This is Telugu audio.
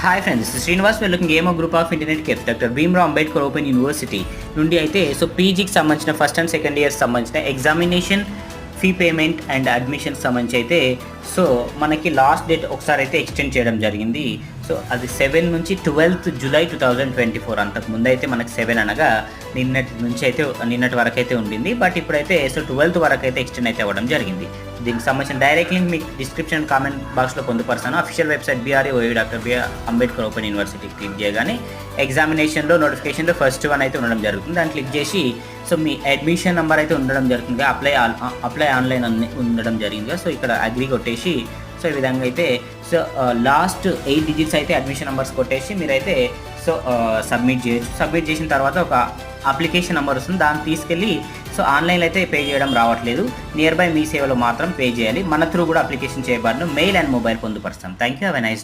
Hi friends, Srinivas well looking ఏమో group of internet cafe doctor Bhimrao Ambedkar open university నుండి అయితే పీజీకి సంబంధించిన ఫస్ట్ అండ్ సెకండ్ ఇయర్స్ సంబంధించిన ఎగ్జామినేషన్ ఫీ పేమెంట్ అండ్ అడ్మిషన్కి సంబంధించి అయితే మనకి లాస్ట్ డేట్ ఒకసారి అయితే ఎక్స్టెండ్ చేయడం జరిగింది. అది 7 నుంచి 12th జూలై 2024. అంతకు ముందు అయితే మనకి 7 అనగా నిన్నటి వరకు అయితే ఉండింది. బట్ ఇప్పుడైతే 12th వరకు అయితే ఎక్స్టెండ్ అయితే అవ్వడం జరిగింది. దీనికి సంబంధించిన డైరెక్ట్ లింక్ మీకు డిస్క్రిప్షన్ కామెంట్ బాక్స్లో పొందుపరుస్తాను. Official website BRAOU doctor B R Ambedkar open university click చేయగానే ఎగ్జామినేషన్లో నోటిఫికేషన్లో ఫస్ట్ వన్ అయితే ఉండడం జరుగుతుంది. దాన్ని క్లిక్ చేసి మీ అడ్మిషన్ నెంబర్ అయితే ఉండడం జరుగుతుంది. అప్లై ఆన్లైన్ ఉండడం జరిగింది. ఇక్కడ అగ్రి కొట్టేసి ఈ విధంగా అయితే లాస్ట్ 8 డిజిట్స్ అయితే అడ్మిషన్ నెంబర్స్ కొట్టేసి మీరైతే సబ్మిట్ చేయొచ్చు. సబ్మిట్ చేసిన తర్వాత ఒక అప్లికేషన్ నెంబర్ వస్తుంది. దాన్ని తీసుకెళ్ళి ఆన్లైన్లో అయితే పే చేయడం రావట్లేదు. నియర్ బై మీ సేవలో మాత్రం పే చేయాలి. మన త్రూ కూడా అప్లికేషన్ చేయబడను మెయిల్ అండ్ మొబైల్ పొందుపరుస్తాం. Thank you. Have a nice day.